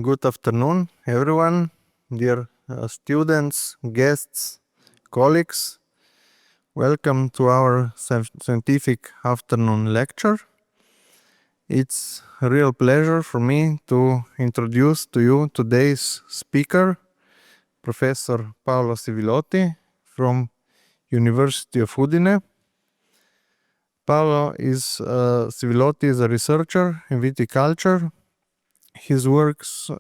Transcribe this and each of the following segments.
Good afternoon, everyone, dear students, guests, colleagues. Welcome to our scientific afternoon lecture. It's a real pleasure for me to introduce to you today's speaker, Professor Paolo Sivilotti from University of Udine. Paolo Sivilotti is a researcher in viticulture. His works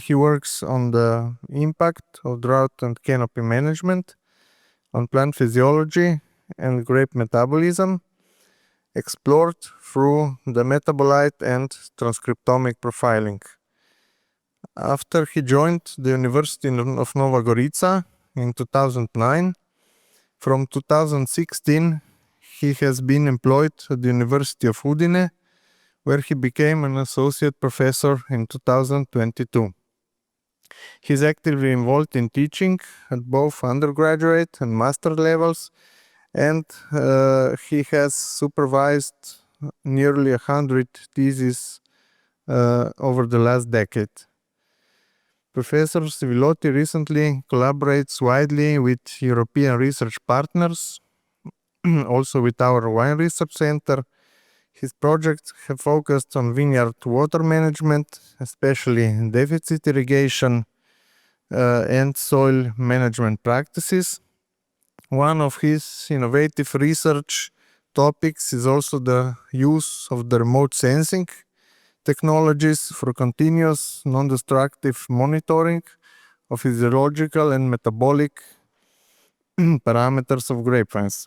he works on the impact of drought and canopy management, on plant physiology and grape metabolism, explored through the metabolite and transcriptomic profiling. After he joined the University of Nova Gorica in 2009, from 2016 he has been employed at the University of Udine, where he became an associate professor in 2022. He's actively involved in teaching at both undergraduate and master levels, and he has supervised nearly 100 theses over the last decade. Professor Sivilotti recently collaborates widely with European research partners, also with our wine research center. His projects have focused on vineyard water management, especially deficit irrigation and soil management practices. One of his innovative research topics is also the use of the remote sensing technologies for continuous non-destructive monitoring of physiological and metabolic parameters of grapevines.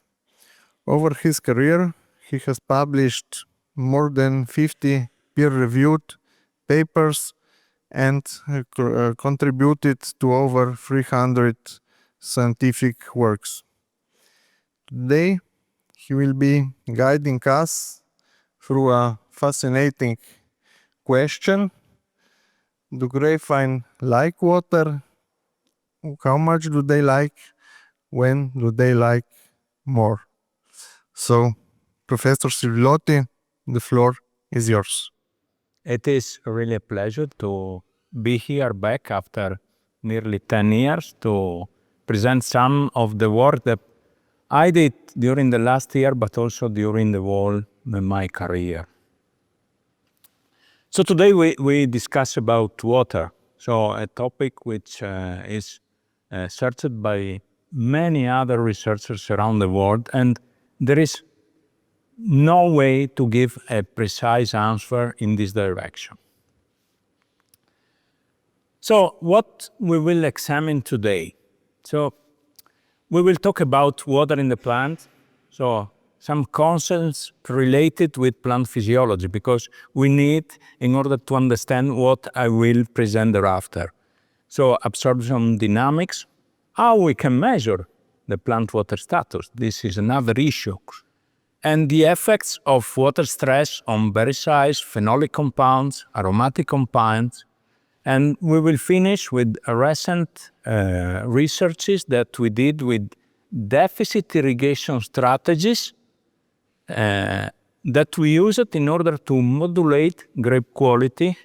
Over his career, he has published more than 50 peer-reviewed papers and contributed to over 300 scientific works. Today, he will be guiding us through a fascinating question. Do grapevine like water? How much do they like? When do they like more? So, Professor Sivilotti, the floor is yours. It is really a pleasure to be here back after nearly 10 years to present some of the work that I did during the last year, but also during the whole my career. So today we discuss about water, so a topic which is searched by many other researchers around the world, and there is no way to give a precise answer in this direction. So what we will examine today. So we will talk about water in the plant, so some concepts related with plant physiology, because we need in order to understand what I will present thereafter. So absorption dynamics, how we can measure the plant water status. This is another issue. And the effects of water stress on berry size, phenolic compounds, aromatic compounds. And we will finish with recent researches that we did with deficit irrigation strategies that we used in order to modulate grape quality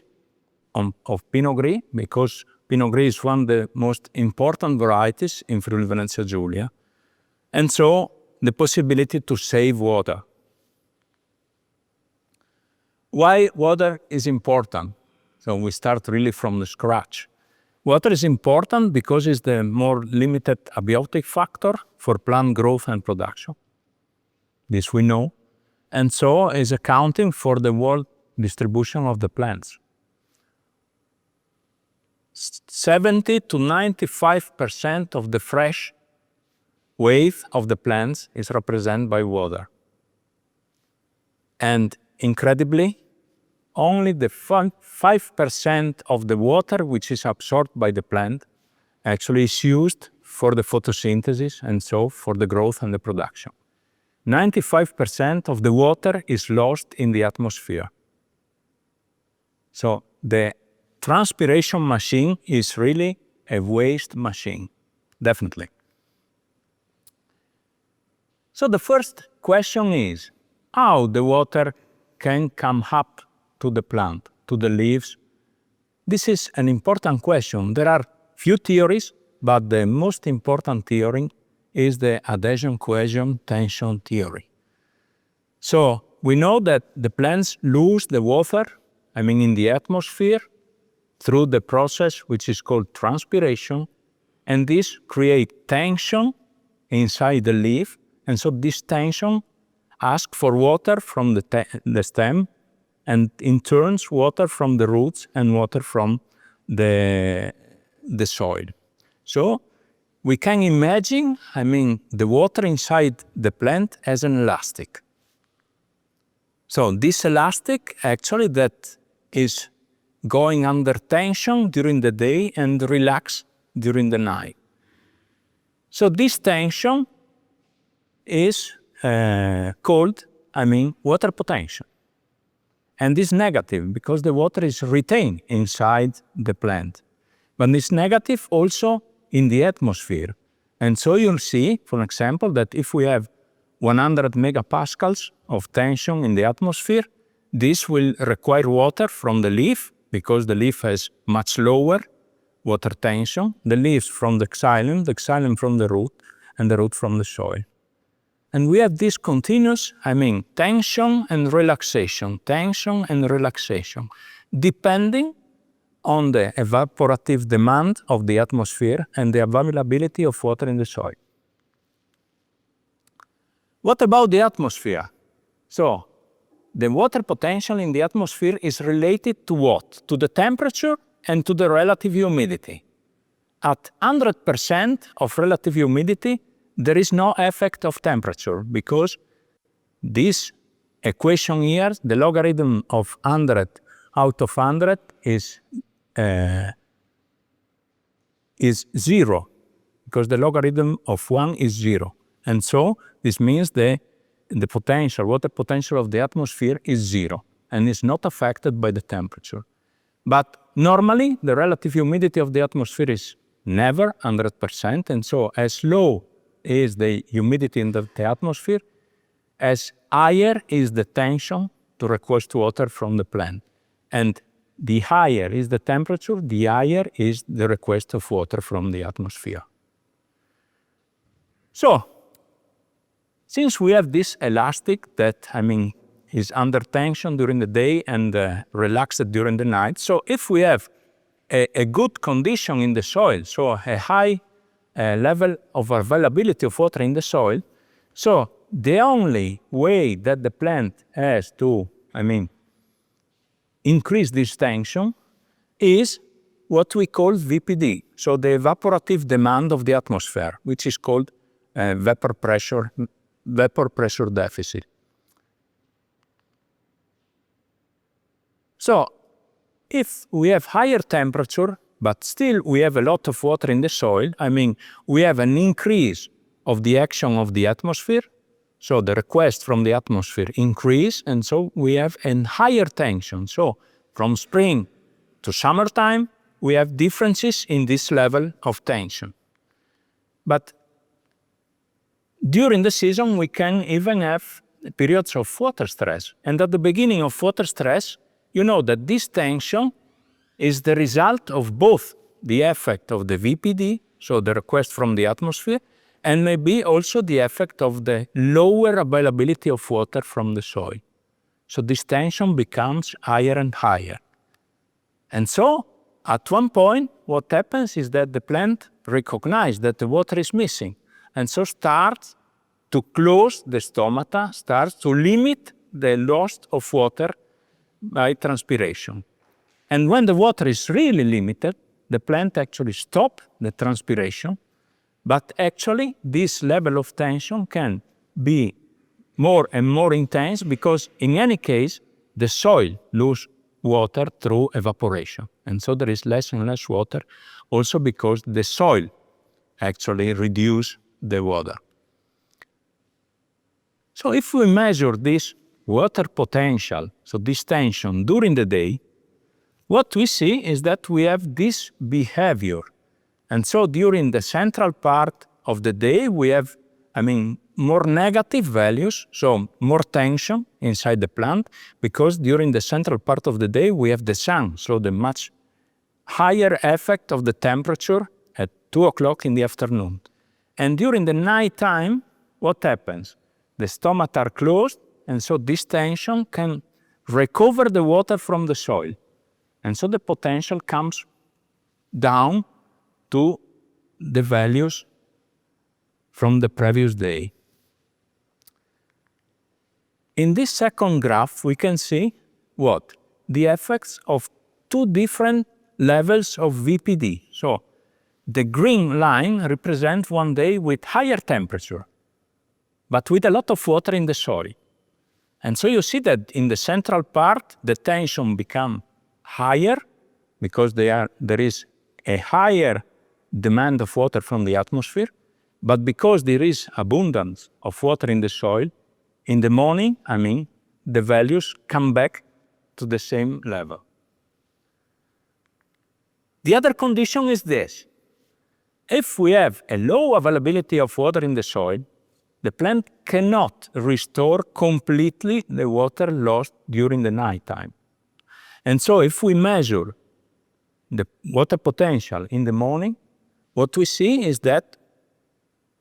of Pinot Gris, because Pinot Gris is one of the most important varieties in Friuli Venezia Giulia. And so the possibility to save water. Why water is important? So we start really from the scratch. Water is important because it's the more limited abiotic factor for plant growth and production. This we know. And so is accounting for the whole distribution of the plants. 70 to 95% of the fresh weight of the plants is represented by water. And incredibly, only the 5% of the water which is absorbed by the plant actually is used for the photosynthesis and so for the growth and the production. 95% of the water is lost in the atmosphere. So the transpiration machine is really a waste machine, definitely. So the first question is, how the water can come up to the plant, to the leaves, this is an important question. There are few theories, but the most important theory is the adhesion-cohesion tension theory. So we know that the plants lose the water, in the atmosphere, through the process which is called transpiration, and this creates tension inside the leaf, and so this tension asks for water from the stem, and in turn water from the roots and water from the soil. So we can imagine, the water inside the plant as an elastic. So this elastic actually that is going under tension during the day and relax during the night. So this tension is called, water potential. And it's negative because the water is retained inside the plant. But it's negative also in the atmosphere. And so you'll see, for example, that if we have 100 megapascals of tension in the atmosphere, this will require water from the leaf, because the leaf has much lower water tension, the leaves from the xylem from the root, and the root from the soil. And we have this continuous, tension and relaxation, depending on the evaporative demand of the atmosphere and the availability of water in the soil. What about the atmosphere? So, the water potential in the atmosphere is related to what? To the temperature and to the relative humidity. At 100% of relative humidity, there is no effect of temperature, because this equation here, the logarithm of 100 out of 100 is 0, because the logarithm of 1 is 0. And so this means the water potential of the atmosphere is 0 and is not affected by the temperature. But normally, the relative humidity of the atmosphere is never 100%, and so as low is the humidity in the atmosphere, as higher is the tension to request water from the plant. And the higher is the temperature, the higher is the request of water from the atmosphere. So, since we have this elastic that, is under tension during the day and relaxed during the night, so if we have a good condition in the soil, so a high level of availability of water in the soil, so the only way that the plant has to, increase this tension is what we call VPD, so the evaporative demand of the atmosphere, which is called vapor pressure deficit. So, if we have higher temperature, but still we have a lot of water in the soil, we have an increase of the action of the atmosphere, so the request from the atmosphere increase, and so we have a higher tension. So, from spring to summertime, we have differences in this level of tension. But during the season, we can even have periods of water stress. And at the beginning of water stress, you know that this tension is the result of both the effect of the VPD, so the request from the atmosphere, and maybe also the effect of the lower availability of water from the soil. So this tension becomes higher and higher. And so, at one point, what happens is that the plant recognizes that the water is missing, and so starts to close the stomata, starts to limit the loss of water by transpiration. And when the water is really limited, the plant actually stops the transpiration, but actually this level of tension can be more and more intense, because in any case, the soil loses water through evaporation. And so there is less and less water, also because the soil actually reduces the water. So if we measure this water potential, so this tension during the day, what we see is that we have this behavior. And so during the central part of the day, we have, more negative values, so more tension inside the plant, because during the central part of the day, we have the sun, so the much higher effect of the temperature at 2 o'clock in the afternoon. And during the night time, what happens? The stomata are closed, and so this tension can recover the water from the soil. And so the potential comes down to the values from the previous day. In this second graph, we can see what? The effects of two different levels of VPD. So the green line represents one day with higher temperature, but with a lot of water in the soil. And so you see that in the central part, the tension becomes higher because there is a higher demand of water from the atmosphere, but because there is abundance of water in the soil, in the morning, the values come back to the same level. The other condition is this. If we have a low availability of water in the soil, the plant cannot restore completely the water lost during the nighttime. And so if we measure the water potential in the morning, what we see is that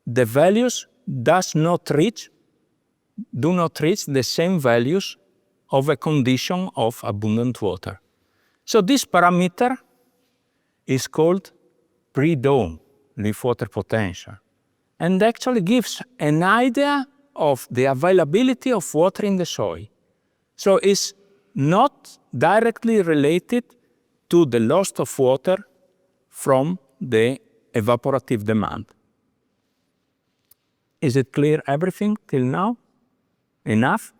the values do not reach the same values of a condition of abundant water. So this parameter is called pre-dawn leaf water potential, and actually gives an idea of the availability of water in the soil. So it's not directly related to the loss of water from the evaporative demand. Is it clear everything till now? Enough?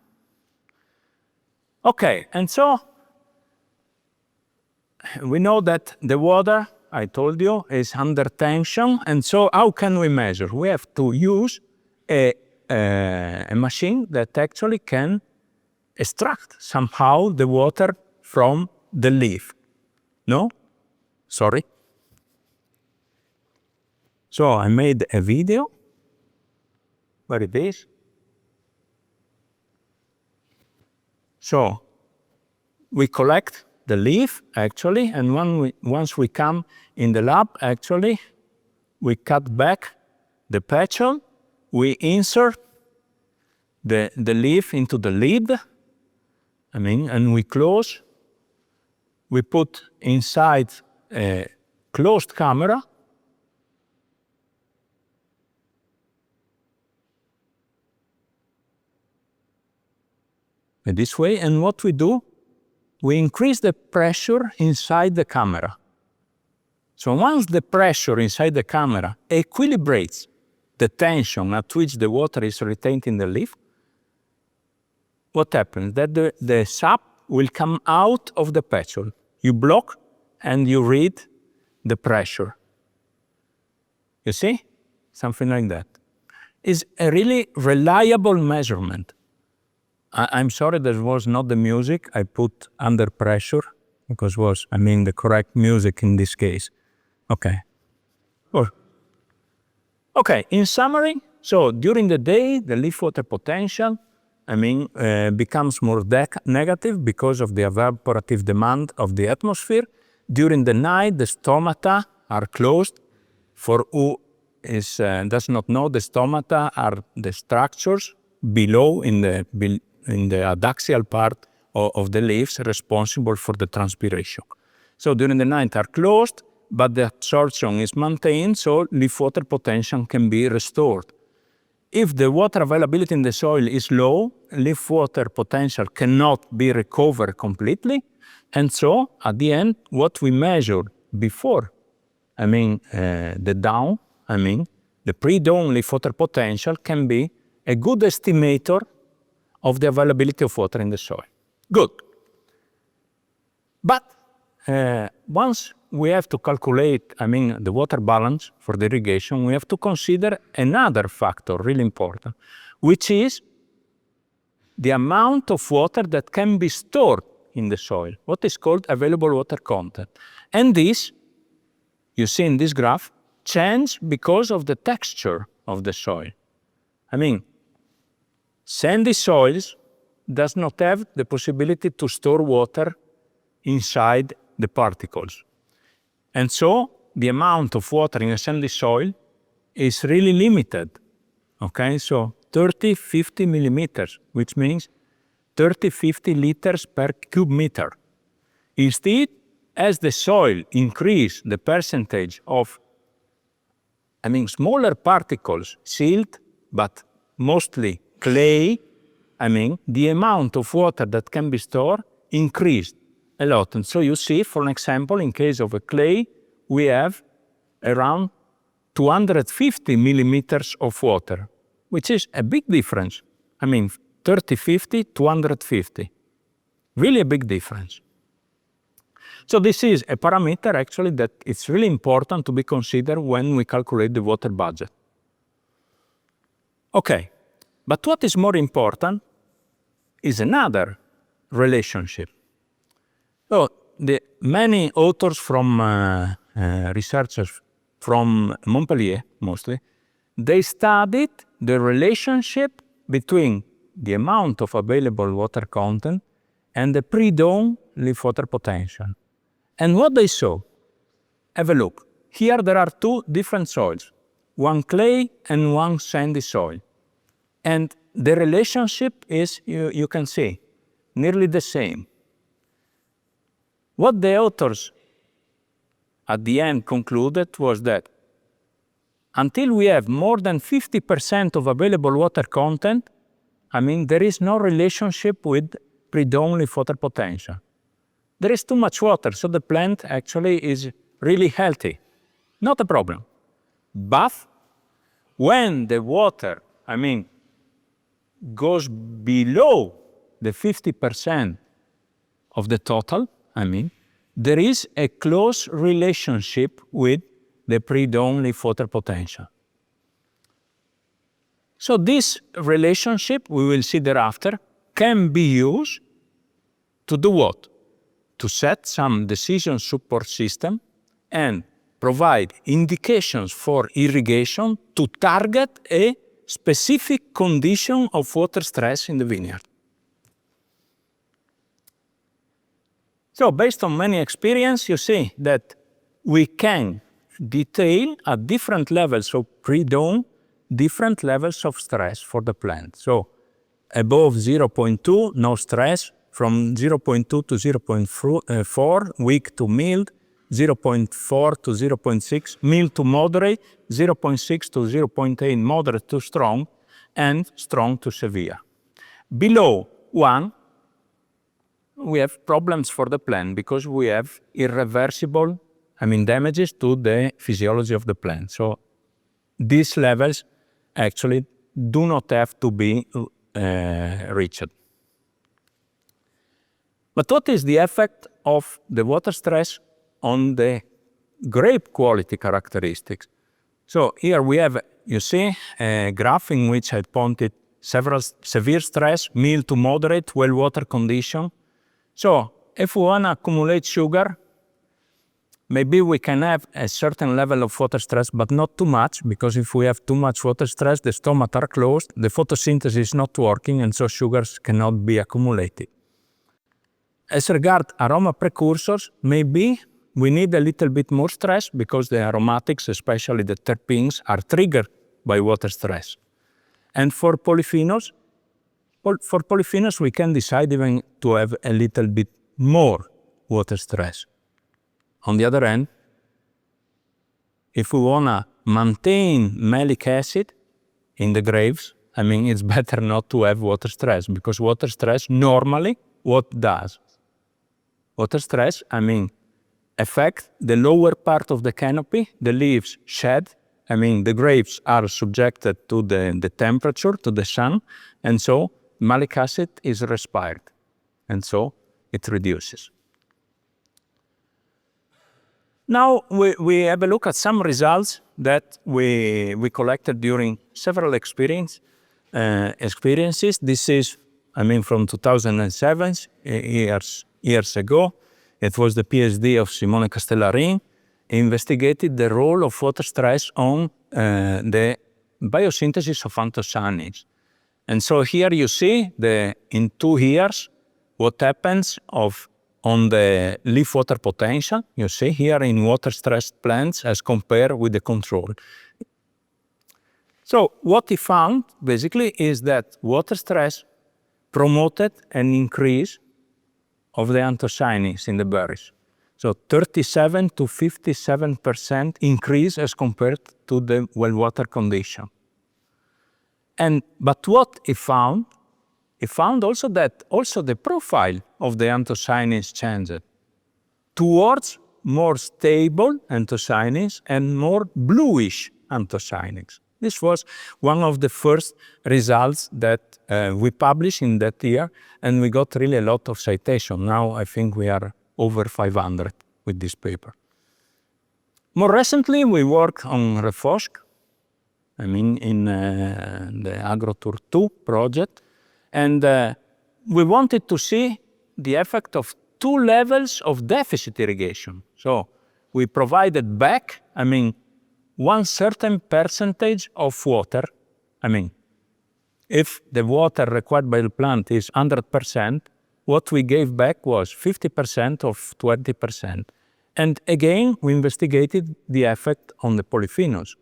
Okay, and so we know that the water, I told you, is under tension, and so how can we measure? We have to use a machine that actually can extract somehow the water from the leaf. No? Sorry. So I made a video. Where it is? So we collect the leaf, actually, and once we come in the lab, actually, we cut back the petal, we insert the leaf into the lid, and we close. We put inside a closed camera, this way, and what we do, we increase the pressure inside the camera. So once the pressure inside the camera equilibrates the tension at which the water is retained in the leaf, what happens? That the sap will come out of the petal. You block and you read the pressure. You see? Something like that. It's a really reliable measurement. I'm sorry there was not the music I put under pressure, because it was, the correct music in this case. Okay. Okay, in summary, so during the day, the leaf water potential, becomes more negative because of the evaporative demand of the atmosphere. During the night, the stomata are closed. For who does not know, the stomata are the structures below in the adaxial part of the leaves responsible for the transpiration. So during the night are closed, but the absorption is maintained, so leaf water potential can be restored. If the water availability in the soil is low, leaf water potential cannot be recovered completely, and so at the end, what we measured before, the dawn, the pre-dawn leaf water potential can be a good estimator of the availability of water in the soil. Good. But once we have to calculate, the water balance for the irrigation, we have to consider another factor really important, which is the amount of water that can be stored in the soil, what is called available water content. And this, you see in this graph, changes because of the texture of the soil. Sandy soils does not have the possibility to store water inside the particles. And so the amount of water in a sandy soil is really limited. Okay, so 30, 50 millimeters, which means 30, 50 liters per cube meter. Instead, as the soil increase the percentage of, smaller particles, silt, but mostly clay, the amount of water that can be stored increased a lot. And so you see, for example, in case of a clay, we have around 250 millimeters of water, which is a big difference. 30, 50, 250. Really a big difference. So this is a parameter actually that it's really important to be considered when we calculate the water budget. Okay, but what is more important is another relationship. So the many authors from researchers from Montpellier, mostly, they studied the relationship between the amount of available water content and the pre-dawn leaf water potential. And what they saw, have a look. Here there are two different soils, one clay and one sandy soil. And the relationship is, you can see, nearly the same. What the authors at the end concluded was that until we have more than 50% of available water content, there is no relationship with pre-dawn leaf water potential. There is too much water, so the plant actually is really healthy. Not a problem. But when the water, goes below the 50% of the total, there is a close relationship with the pre-dawn leaf water potential. So this relationship, we will see thereafter, can be used to do what? To set some decision support system and provide indications for irrigation to target a specific condition of water stress in the vineyard. So based on many experience, you see that we can detail at different levels of pre-dawn, different levels of stress for the plant. So above 0.2, no stress. From 0.2 to 0.4, weak to mild, 0.4 to 0.6, mild to moderate, 0.6 to 0.8, moderate to strong, and strong to severe. Below 1, we have problems for the plant because we have irreversible, damages to the physiology of the plant. So these levels actually do not have to be reached. But what is the effect of the water stress on the grape quality characteristics? So here we have, you see, a graph in which I pointed several severe stress, mild to moderate, well water condition. So if we want to accumulate sugar, maybe we can have a certain level of water stress, but not too much, because if we have too much water stress, the stomata are closed, the photosynthesis is not working, and so sugars cannot be accumulated. As regards aroma precursors, maybe we need a little bit more stress because the aromatics, especially the terpenes, are triggered by water stress. And for polyphenols, we can decide even to have a little bit more water stress. On the other hand, if we want to maintain malic acid in the grapes, it's better not to have water stress, because water stress normally, what does? Water stress, affect the lower part of the canopy, the leaves shed, the grapes are subjected to the temperature, to the sun, and so malic acid is respired, and so it reduces. Now we have a look at some results that we collected during several experiences. This is, from 2007, years ago. It was the PhD of Simone Castellarin, investigated the role of water stress on the biosynthesis of anthocyanins. And so here you see in 2 years what happens of on the leaf water potential, you see here in water-stressed plants as compared with the control. So what he found basically is that water stress promoted an increase of the anthocyanins in the berries. So 37 to 57% increase as compared to the well-water condition. But what he found also that also the profile of the anthocyanins changed towards more stable anthocyanins and more bluish anthocyanins. This was one of the first results that we published in that year, and we got really a lot of citation. Now I think we are over 500 with this paper. More recently, we worked on Refosk, in the AgroTour 2 project, and we wanted to see the effect of two levels of deficit irrigation. So we provided back, one certain percentage of water. If the water required by the plant is 100%, what we gave back was 50% of 20%. And again, we investigated the effect on the polyphenols,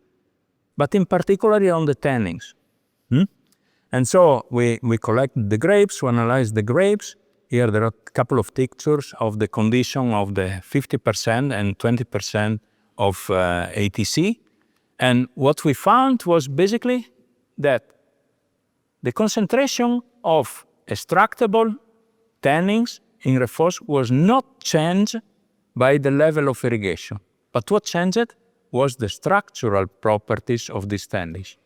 but in particular on the tannins. And so we collected the grapes, we analyzed the grapes. Here there are a couple of pictures of the condition of the 50% and 20% of ATC. And what we found was basically that the concentration of extractable tannins in Refosk was not changed by the level of irrigation. But what changed was the structural properties of these tannins.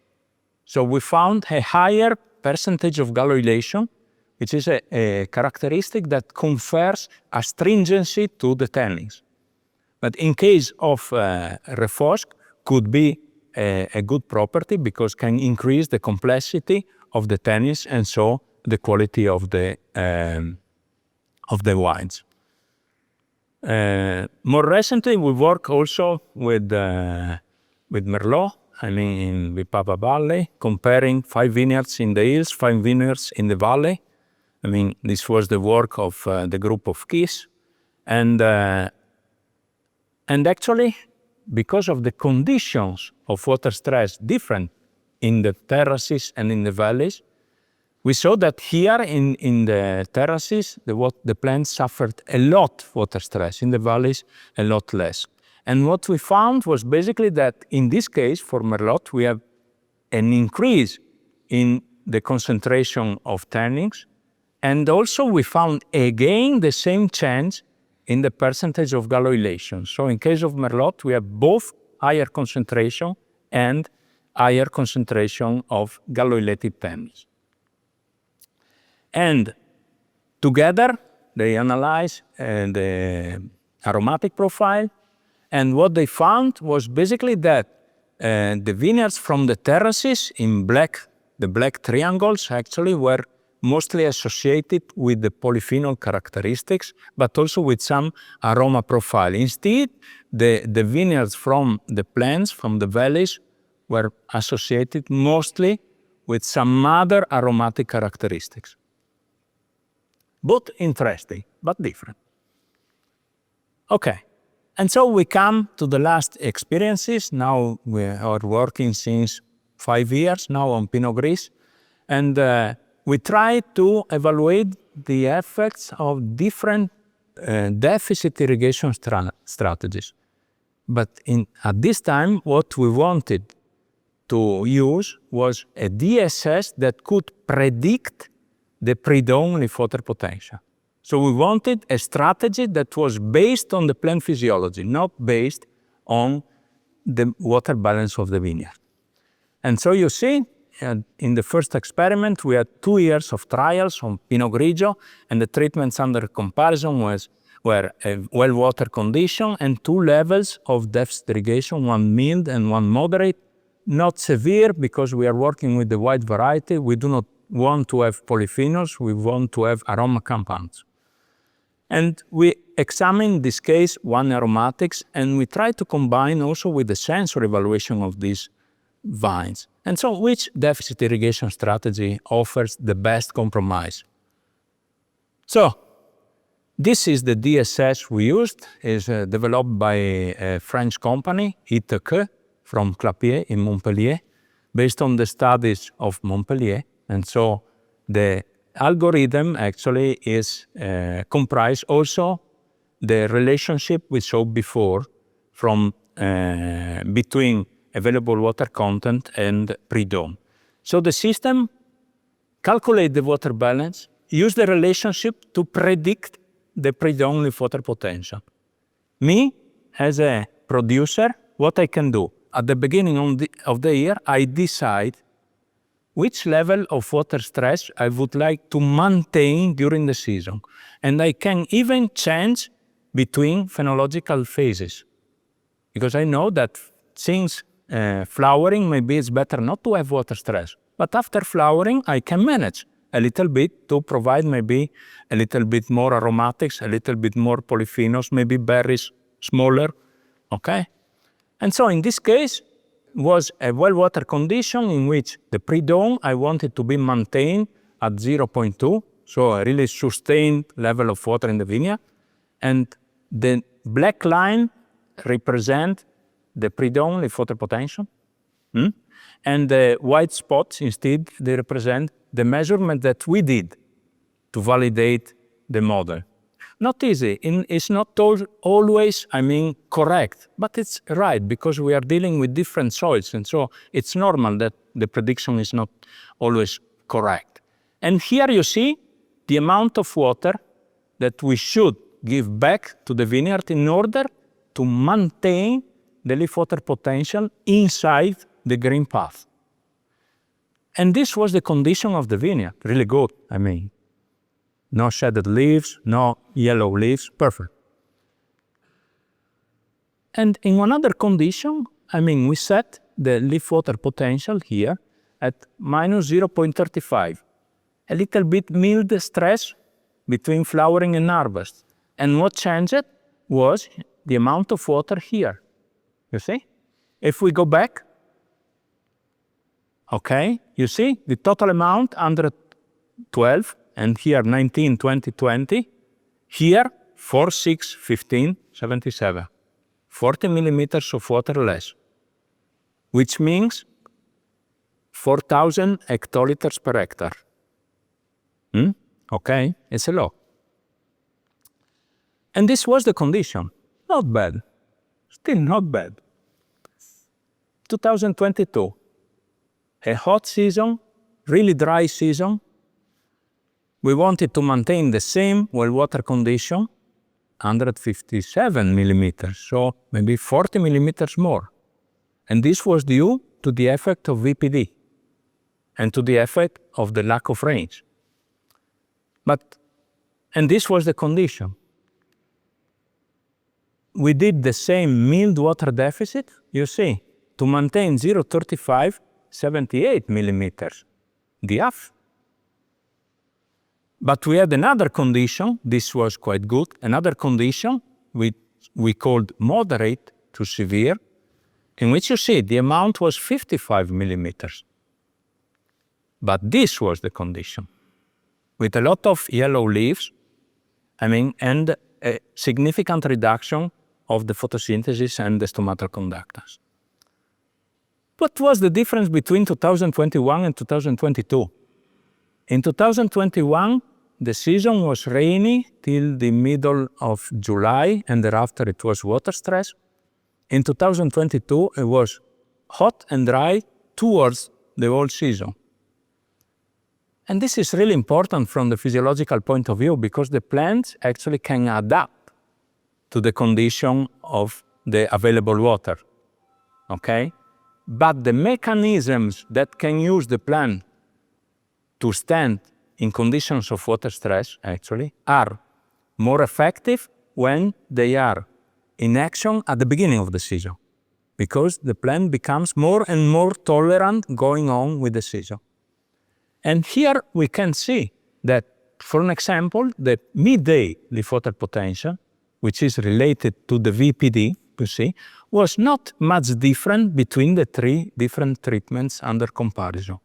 So we found a higher percentage of gallylation, which is a characteristic that confers astringency to the tannins. But in case of Refosk, could be a good property because can increase the complexity of the tannins and so the quality of the wines. More recently, we work also with Merlot, in Vipavi Valley, comparing 5 vineyards in the hills, 5 vineyards in the valley. This was the work of the group of Kies. And actually, because of the conditions of water stress different in the terraces and in the valleys, we saw that here in the terraces, the plants suffered a lot of water stress, in the valleys a lot less. And what we found was basically that in this case, for Merlot, we have an increase in the concentration of tannins, and also we found again the same change in the percentage of gallylation. So in case of Merlot, we have both higher concentration and higher concentration of galloylated tannins. And together, they analyzed the aromatic profile, and what they found was basically that the vineyards from the terraces in black, the black triangles actually were mostly associated with the polyphenol characteristics, but also with some aroma profile. Instead, the vineyards from the plants, from the valleys, were associated mostly with some other aromatic characteristics. Both interesting, but different. Okay, and so we come to the last experiences. Now we are working since 5 years now on Pinot Gris, and we try to evaluate the effects of different deficit irrigation strategies. But at this time, what we wanted to use was a DSS that could predict the pre-dawn leaf water potential. So we wanted a strategy that was based on the plant physiology, not based on the water balance of the vineyard. And so you see, in the first experiment, we had 2 years of trials on Pinot Grigio, and the treatments under comparison were a well-water condition and 2 levels of deficit irrigation, one mild and one moderate. Not severe, because we are working with the wide variety. We do not want to have polyphenols, we want to have aroma compounds. And we examine, in this case, 1 aromatics, and we try to combine also with the sensory evaluation of these vines. And so which deficit irrigation strategy offers the best compromise? So This is the DSS we used. It's developed by a French company, trta, from Clapier in Montpellier, based on the studies of Montpellier. And so the algorithm actually is comprise also the relationship we saw before from between available water content and pre-dawn. So the system calculate the water balance, use the relationship to predict the pre-dawn leaf water potential. Me, as a producer, what I can do? At the beginning of the year, I decide which level of water stress I would like to maintain during the season. And I can even change between phenological phases. Because I know that since flowering, maybe it's better not to have water stress. But after flowering, I can manage a little bit to provide maybe a little bit more aromatics, a little bit more polyphenols, maybe berries smaller, okay? And so in this case, was a well water condition in which the pre-dawn I wanted to be maintained at 0.2, so a really sustained level of water in the vineyard. And the black line represent the pre-dawn leaf water potential. And the white spots instead, they represent the measurement that we did to validate the model. Not easy, it's not always, correct, but it's right because we are dealing with different soils, and so it's normal that the prediction is not always correct. And here you see the amount of water that we should give back to the vineyard in order to maintain the leaf water potential inside the green path. And this was the condition of the vineyard, really good, No shaded leaves, no yellow leaves, perfect. And in another condition, we set the leaf water potential here at minus 0.35. A little bit mild stress between flowering and harvest. And what changed was the amount of water here. You see? If we go back, okay, you see the total amount under 12, and here 19, 20, 20, here 4, 6, 15, 77. 40 millimeters of water less, which means 4,000 hectoliters per hectare. Okay, it's a lot. And this was the condition. Not bad. Still not bad. 2022. A hot season, really dry season. We wanted to maintain the same well water condition, 157 millimeters, so maybe 40 millimeters more. And this was due to the effect of VPD and to the effect of the lack of rains. And this was the condition. We did the same mild water deficit, you see, to maintain 0.35, 78 millimeters, the half. But we had another condition, this was quite good, another condition we called moderate to severe, in which you see the amount was 55 millimeters. But this was the condition, with a lot of yellow leaves, and a significant reduction of the photosynthesis and the stomatal conductance. What was the difference between 2021 and 2022? In 2021, the season was rainy till the middle of July, and thereafter it was water stress. In 2022, it was hot and dry towards the whole season. And this is really important from the physiological point of view because the plants actually can adapt to the condition of the available water, okay? But the mechanisms that can use the plant to stand in conditions of water stress, actually, are more effective when they are in action at the beginning of the season, because the plant becomes more and more tolerant going on with the season. And here we can see that, for an example, the midday leaf water potential, which is related to the VPD, you see, was not much different between the three different treatments under comparison.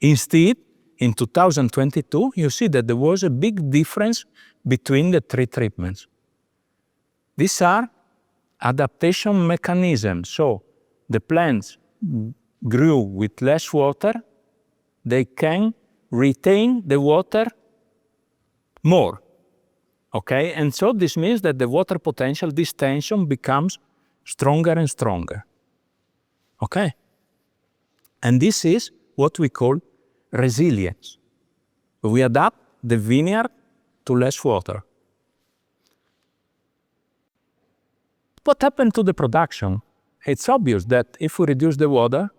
Instead, in 2022, you see that there was a big difference between the three treatments. These are adaptation mechanisms. So the plants grew with less water, they can retain the water more. Okay, and so this means that the water potential, this tension becomes stronger and stronger. Okay, and this is what we call resilience. We adapt the vineyard to less water. What happened to the production? It's obvious that if we reduce the water,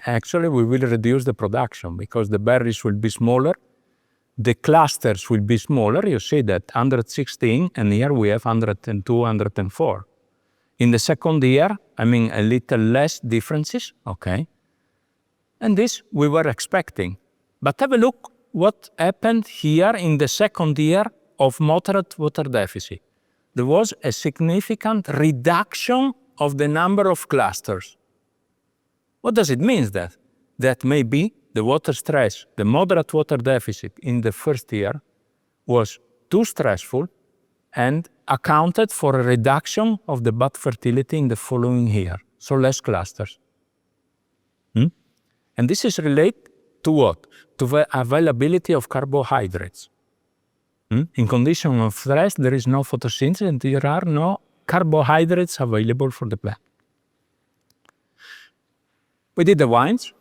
actually we will reduce the production because the berries will be smaller, the clusters will be smaller. You see that 116, and here we have 102, 104. In the second year, a little less differences, okay? And this we were expecting. But have a look what happened here in the second year of moderate water deficit. There was a significant reduction of the number of clusters. What does it mean that? That maybe the water stress, the moderate water deficit in the first year was too stressful and accounted for a reduction of the bud fertility in the following year, so less clusters. And this is related to what? To the availability of carbohydrates. In condition of stress, there is no photosynthesis and there are no carbohydrates available for the plant. We did the wines,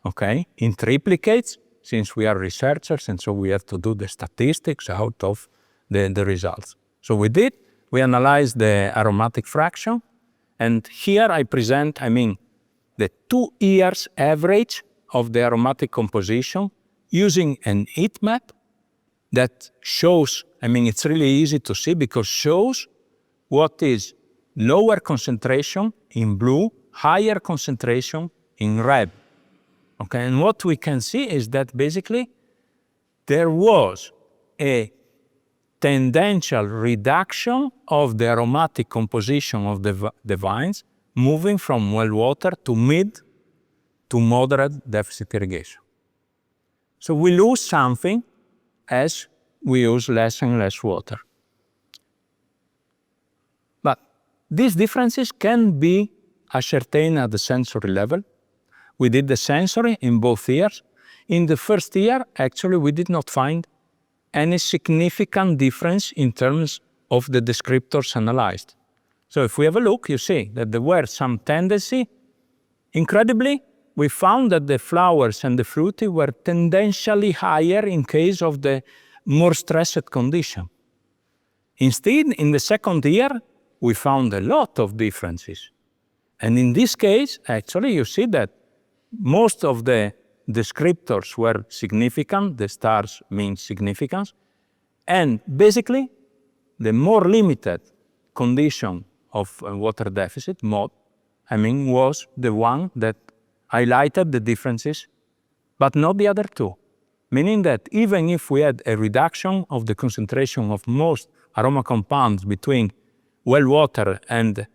okay, in triplicates, since we are researchers and so we have to do the statistics out of the results. So we analyzed the aromatic fraction, and here I present, the 2 years average of the aromatic composition using an heat map that shows, it's really easy to see because shows what is lower concentration in blue, higher concentration in red. Okay, and what we can see is that basically there was a tendential reduction of the aromatic composition of the vines moving from well water to mid to moderate deficit irrigation. So we lose something as we use less and less water. But these differences can be ascertained at the sensory level. We did the sensory in both years. In the first year, actually, we did not find any significant difference in terms of the descriptors analyzed. So if we have a look, you see that there were some tendency. Incredibly, we found that the flowers and the fruity were tendentially higher in case of the more stressed condition. Instead, in the second year, we found a lot of differences. And in this case, actually, you see that most of the descriptors were significant, the stars mean significance, and basically, the more limited condition of water deficit, MOD, was the one that highlighted the differences, but not the other two. Meaning that even if we had a reduction of the concentration of most aroma compounds between well water and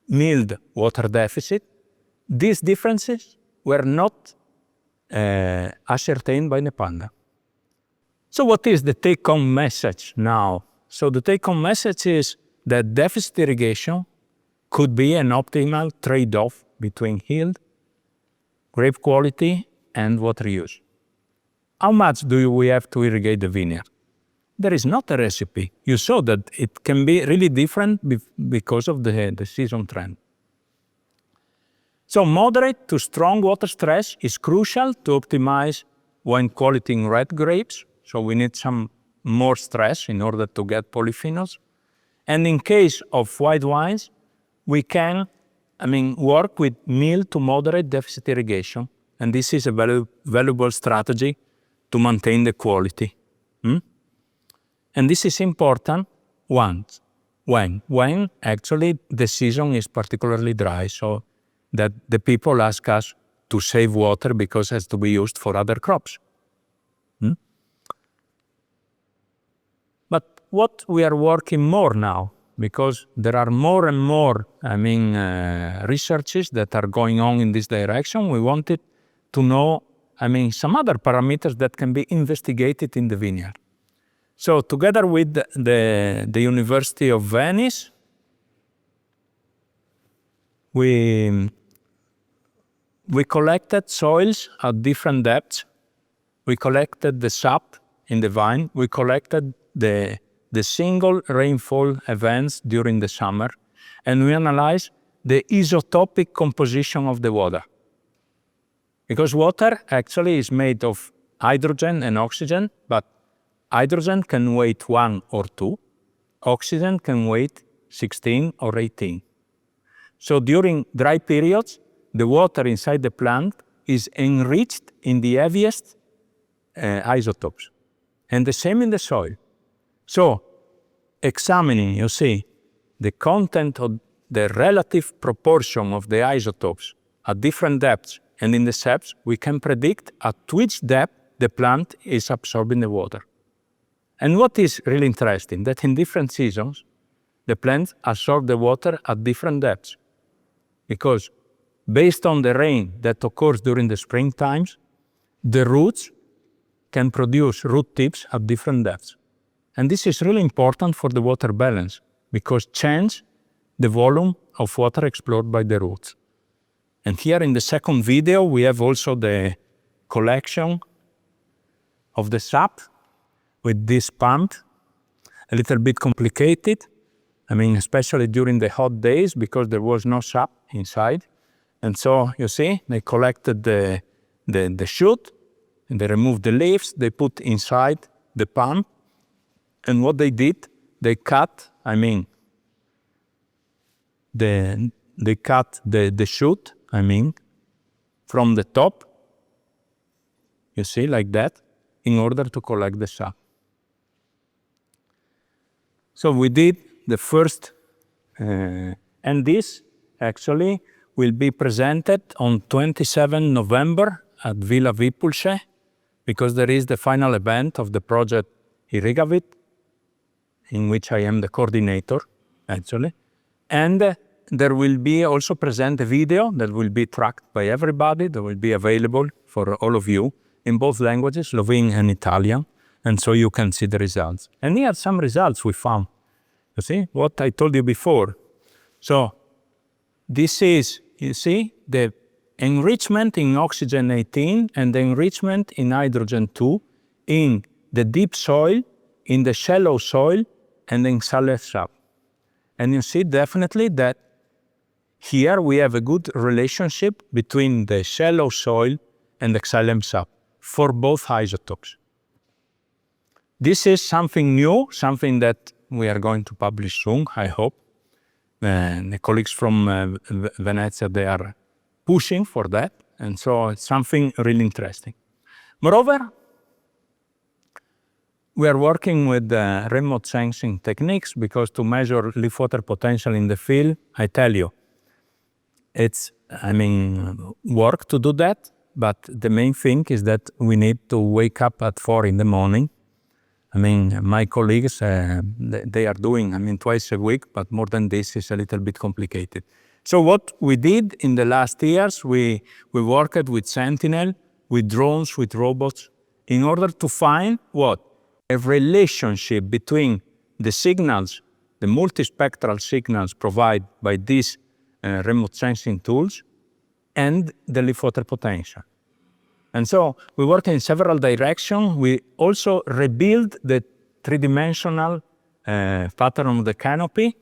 mild water deficit, these differences were not ascertained by the panda. So what is the take-home message now? So the take-home message is that deficit irrigation could be an optimal trade-off between yield, grape quality, and water use. How much do we have to irrigate the vineyard? There is not a recipe. You saw that it can be really different because of the season trend. So moderate to strong water stress is crucial to optimize wine quality in red grapes. So we need some more stress in order to get polyphenols. And in case of white wines, we can work with mild to moderate deficit irrigation. And this is a valuable strategy to maintain the quality. And this is important when actually the season is particularly dry, so that the people ask us to save water because it has to be used for other crops. But what we are working more now, because there are more and more researches that are going on in this direction, we wanted to know some other parameters that can be investigated in the vineyard. So together with the University of Venice, we collected soils at different depths. We collected the sap in the vine. We collected the single rainfall events during the summer, and we analyzed the isotopic composition of the water. Because water actually is made of hydrogen and oxygen, but hydrogen can weight 1 or 2, oxygen can weight 16 or 18. So during dry periods, the water inside the plant is enriched in the heaviest isotopes, and the same in the soil. So examining, you see, the content of the relative proportion of the isotopes at different depths and in the steps, we can predict at which depth the plant is absorbing the water. And what is really interesting, that in different seasons, the plants absorb the water at different depths. Because based on the rain that occurs during the spring times, the roots can produce root tips at different depths. And this is really important for the water balance, because change the volume of water explored by the roots. And here in the second video, we have also the collection of the sap with this pump, a little bit complicated. Especially during the hot days, because there was no sap inside. And so, you see, they collected the shoot, and they removed the leaves, they put inside the pump. And what they did, they cut, they cut the shoot, from the top, you see, like that, in order to collect the sap. So we did the first, and this actually will be presented on 27 November at Villa Vipulce, because there is the final event of the project Irrigavit, in which I am the coordinator, actually. And there will be also present a video that will be tracked by everybody, that will be available for all of you in both languages, Slovene and Italian, and so you can see the results. And here are some results we found. You see, what I told you before. So this is, you see, the enrichment in oxygen 18 and the enrichment in hydrogen 2 in the deep soil, in the shallow soil, and in xylem sap. And you see definitely that here we have a good relationship between the shallow soil and the xylem sap for both isotopes. This is something new, something that we are going to publish soon, I hope. The colleagues from Venezia, they are pushing for that, and so it's something really interesting. Moreover, we are working with remote sensing techniques, because to measure leaf water potential in the field, I tell you, it's, work to do that, but the main thing is that we need to wake up at 4 in the morning. My colleagues, they are doing, twice a week, but more than this is a little bit complicated. So what we did in the last years, we worked with Sentinel, with drones, with robots, in order to find what? A relationship between the signals, the multispectral signals provided by these remote sensing tools, and the leaf water potential. And so we work in several directions. We also rebuild the three-dimensional pattern of the canopy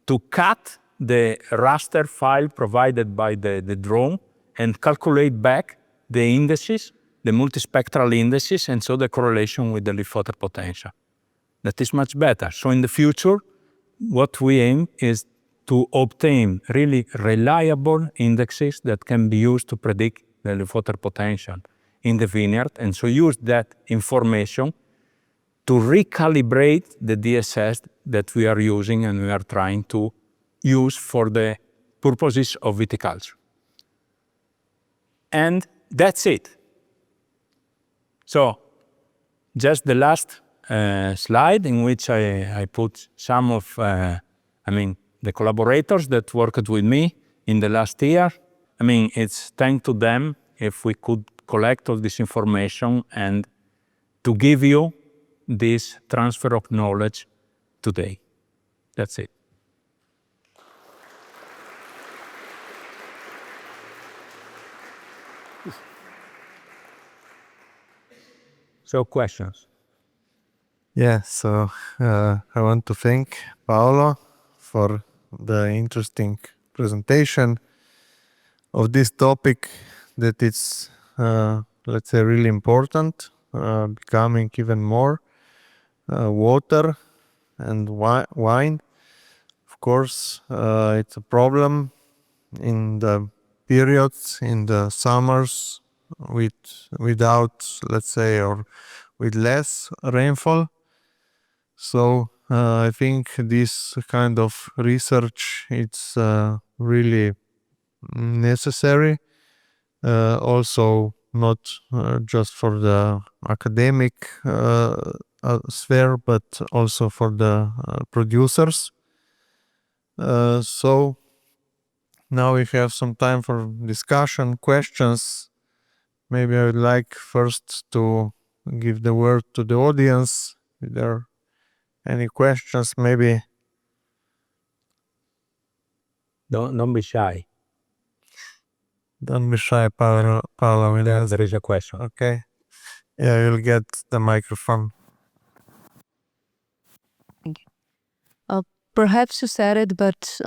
to cut the raster file provided by the drone and calculate back the indices, the multispectral indices, and so the correlation with the leaf water potential. That is much better. So in the future, what we aim is to obtain really reliable indexes that can be used to predict the leaf water potential in the vineyard, and so use that information to recalibrate the DSS that we are using and we are trying to use for the purposes of viticulture. And that's it. So just the last slide, in which I put some of the collaborators that worked with me in the last year. It's thanks to them if we could collect all this information and to give you this transfer of knowledge today. That's it. So questions? Yeah, so I want to thank Paolo for the interesting presentation of this topic that is, let's say, really important, becoming even more water and wine. Of course, it's a problem in the periods, in the summers, without, let's say, or with less rainfall. So I think this kind of research it's really necessary. Also, not just for the academic sphere, but also for the producers. So now we have some time for discussion, questions. Maybe I would like first to give the word to the audience. If there are any questions, maybe. Don't be shy. Don't be shy, Paolo. There is a question. Okay. Yeah, you'll get the microphone. Perhaps you said it, but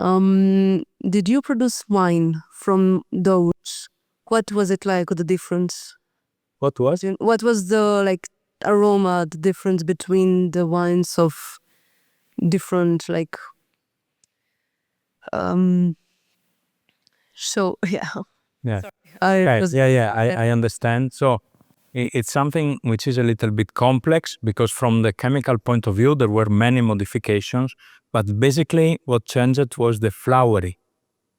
did you produce wine from those? What was it like, the difference? What was? What was the aroma, the difference between the wines of different so yeah. Yeah. Sorry. I understand. So it's something which is a little bit complex because from the chemical point of view, there were many modifications, but basically what changed was the flowery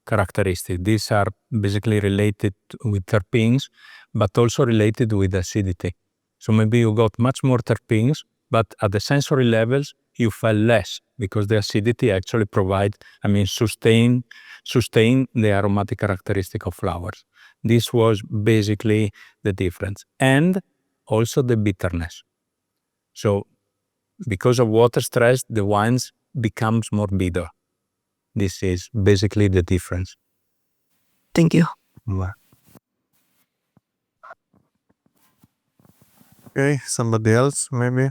characteristic. These are basically related with terpenes, but also related with acidity. So maybe you got much more terpenes, but at the sensory levels, you felt less because the acidity actually sustain the aromatic characteristic of flowers. This was basically the difference. And also the bitterness. So because of water stress, the wines becomes more bitter. This is basically the difference. Thank you. Okay, somebody else, maybe.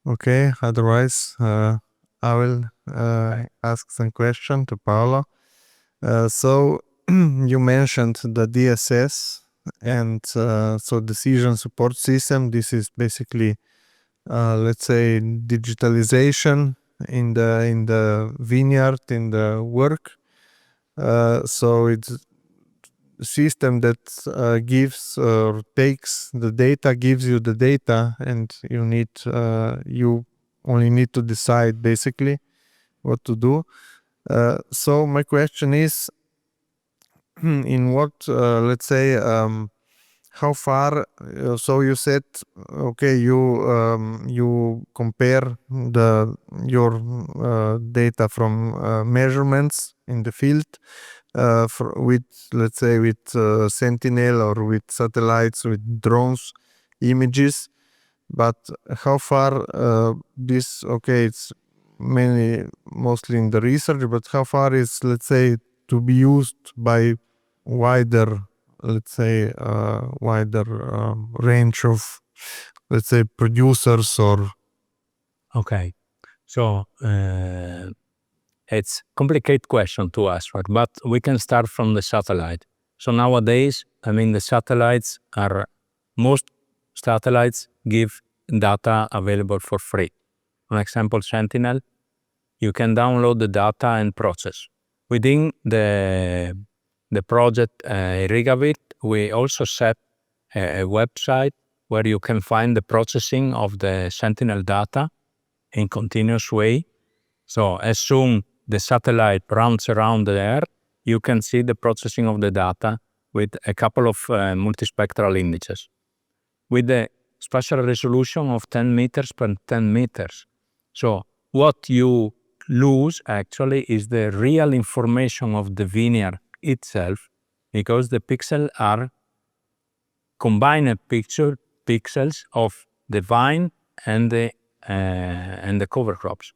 Okay, otherwise, I will ask some question to Paolo. So you mentioned the DSS and so decision support system. This is basically, let's say, digitalization in the vineyard, in the work. So it's a system that gives or takes the data, gives you the data, and you only need to decide basically what to do. So my question is, in what, let's say, how far? So you said, okay, you compare your data from measurements in the field with, let's say, with Sentinel or with satellites, with drones, images. But how far this? Okay, it's mostly in the research, but how far is, let's say, to be used by wider, let's say, wider range of, let's say, producers or. Okay, so it's a complicated question to answer, but we can start from the satellite. So nowadays, most satellites give data available for free. For example, Sentinel, you can download the data and process. Within the project Rigavit, we also set a website where you can find the processing of the Sentinel data in continuous way. So as soon the satellite runs around the Earth, you can see the processing of the data with a couple of multispectral images. With the spatial resolution of 10 meters per 10 meters. So what you lose actually is the real information of the vineyard itself, because the pixels are combined pixels of the vine and the cover crops.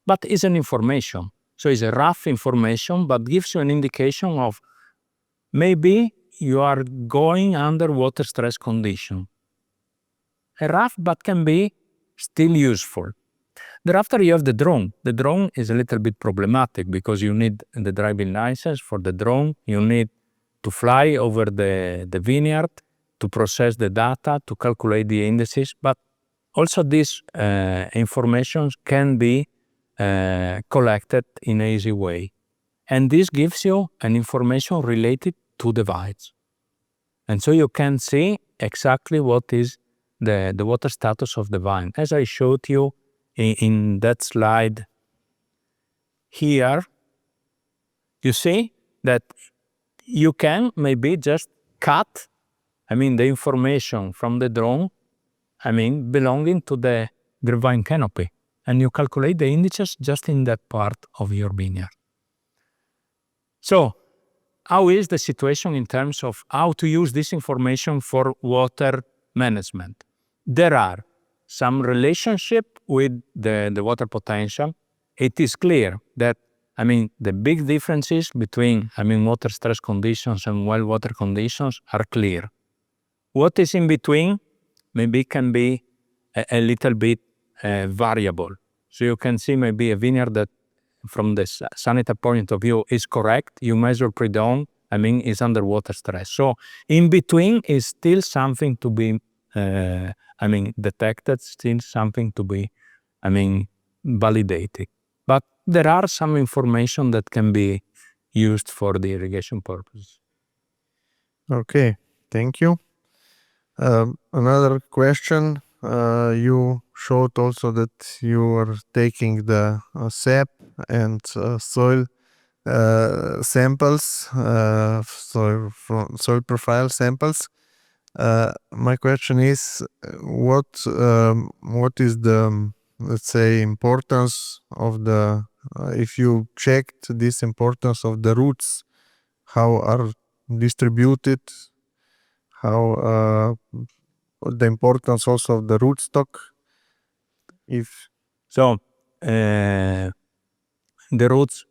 But it's an information. So it's a rough information, but gives you an indication of maybe you are going under water stress condition. A rough, but can be still useful. Thereafter, you have the drone. The drone is a little bit problematic because you need the driving license for the drone. You need to fly over the vineyard to process the data, to calculate the indices. But also this information can be collected in an easy way. And this gives you an information related to the vines. And so you can see exactly what is the water status of the vine. As I showed you in that slide here, you see that you can maybe just cut, the information from the drone, belonging to the grapevine canopy. And you calculate the indices just in that part of your vineyard. So, how is the situation in terms of how to use this information for water management? There are some relationship with the water potential. It is clear that, the big differences between, water stress conditions and well water conditions are clear. What is in between maybe can be a little bit variable. So you can see maybe a vineyard that from the sanitary point of view is correct. You measure pre-dawn, is under water stress. So in between is still something to be detected, still something to be, validated. But there are some information that can be used for the irrigation purposes. Okay, thank you. Another question. You showed also that you are taking the sap and soil samples, soil profile samples. My question is, what is the, let's say, importance of the, if you checked this importance of the roots, how are distributed, how the importance also of the rootstock, if... So, the roots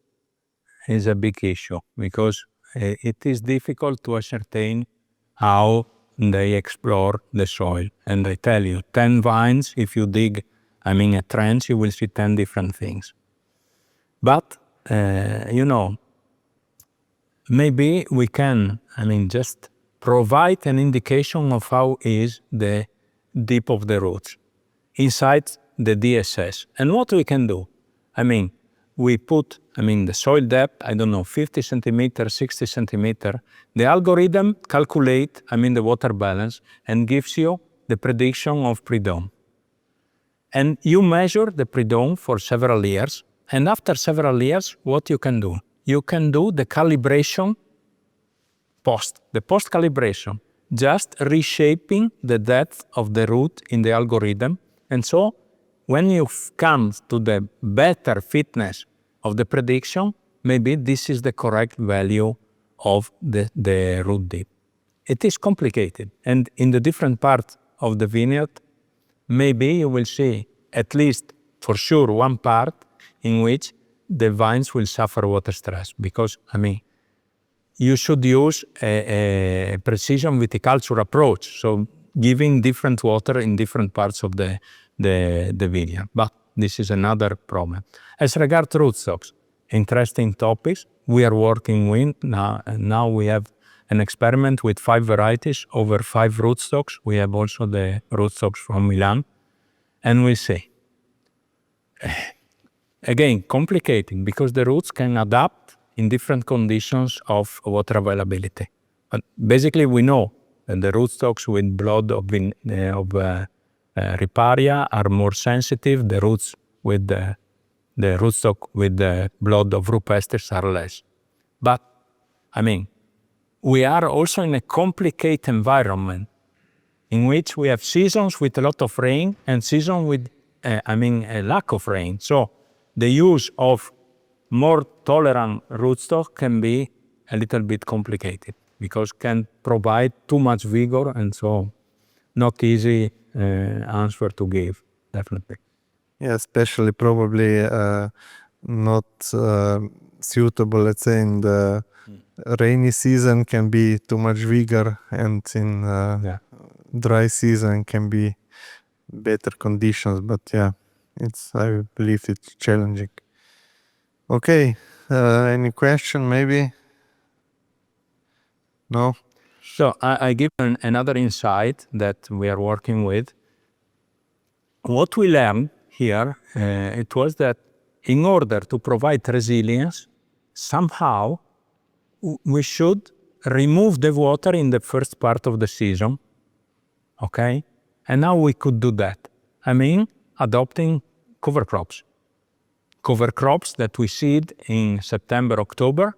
is a big issue because it is difficult to ascertain how they explore the soil. And I tell you, 10 vines, if you dig, a trench, you will see 10 different things. But, maybe we can, just provide an indication of how is the depth of the roots inside the DSS. And what we can do, we put, the soil depth, 50 centimeter, 60 centimeter. The algorithm calculate, the water balance and gives you the prediction of pre-dawn. And you measure the pre-dawn for several years. And after several years, what you can do? You can do the calibration the post-calibration, just reshaping the depth of the root in the algorithm. And so when you come to the better fitness of the prediction, maybe this is the correct value of the root depth. It is complicated. And in the different parts of the vineyard, maybe you will see at least for sure one part in which the vines will suffer water stress because, you should use a precision viticulture approach, so giving different water in different parts of the vineyard. But this is another problem. As regards rootstocks, interesting topics we are working with. Now we have an experiment with 5 varieties, over 5 rootstocks. We have also the rootstocks from Milan. And we see, again, complicating because the roots can adapt in different conditions of water availability. But basically we know that the rootstocks with blood of riparia are more sensitive. The roots with the rootstock with the blood of rupestris are less. But, we are also in a complicated environment in which we have seasons with a lot of rain and seasons with, a lack of rain. So the use of more tolerant rootstock can be a little bit complicated because can provide too much vigor, and so not easy answer to give, definitely. Yeah, especially probably not suitable, let's say, in the rainy season can be too much vigor, and in dry season can be better conditions. But yeah, I believe it's challenging. Okay, any question maybe? No? So I give another insight that we are working with. What we learned here, it was that in order to provide resilience, somehow we should remove the water in the first part of the season, okay? And now we could do that. I mean, adopting cover crops. Cover crops that we seed in September, October,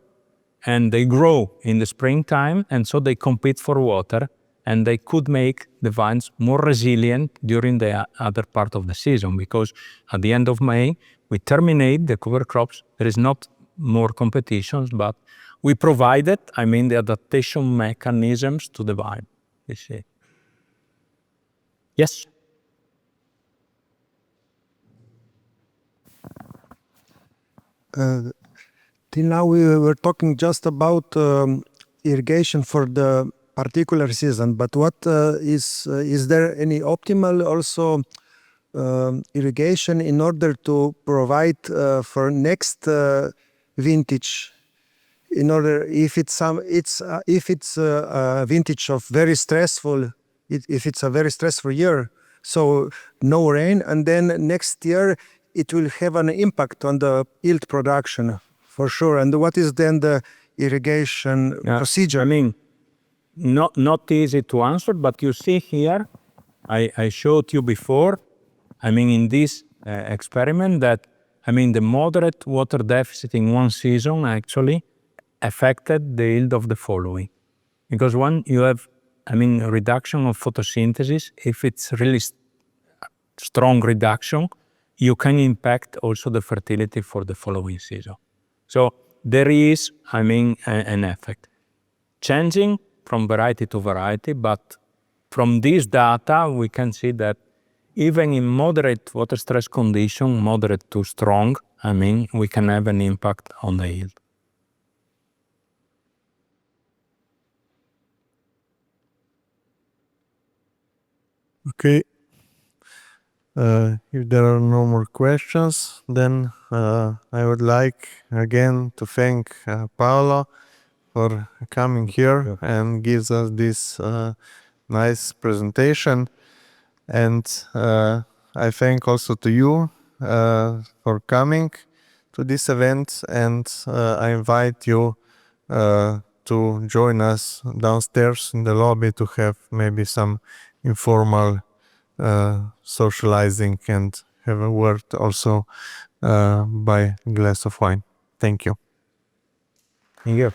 and they grow in the springtime, and so they compete for water, and they could make the vines more resilient during the other part of the season, because at the end of May, we terminate the cover crops. There is not more competitions, but we provided, I mean, the adaptation mechanisms to the vine, you see. Yes? Till now we were talking just about irrigation for the particular season, but what is there any optimal also irrigation in order to provide for next vintage? In order, if it's a vintage of very stressful, if it's a very stressful year, so no rain, and then next year it will have an impact on the yield production for sure. And what is then the irrigation procedure? I mean, not easy to answer, but you see here, I showed you before, I mean, in this experiment that, I mean, the moderate water deficit in one season actually affected the yield of the following. Because when you have, I mean, reduction of photosynthesis, if it's really strong reduction, you can impact also the fertility for the following season. So there is, I mean, an effect. Changing from variety to variety, but from this data, we can see that even in moderate water stress condition, moderate to strong, I mean, we can have an impact on the yield. Okay. If there are no more questions, then I would like again to thank Paolo for coming here and gives us this nice presentation. And I thank also to you for coming to this event, and I invite you to join us downstairs in the lobby to have maybe some informal socializing and have a word also by a glass of wine. Thank you. Thank you.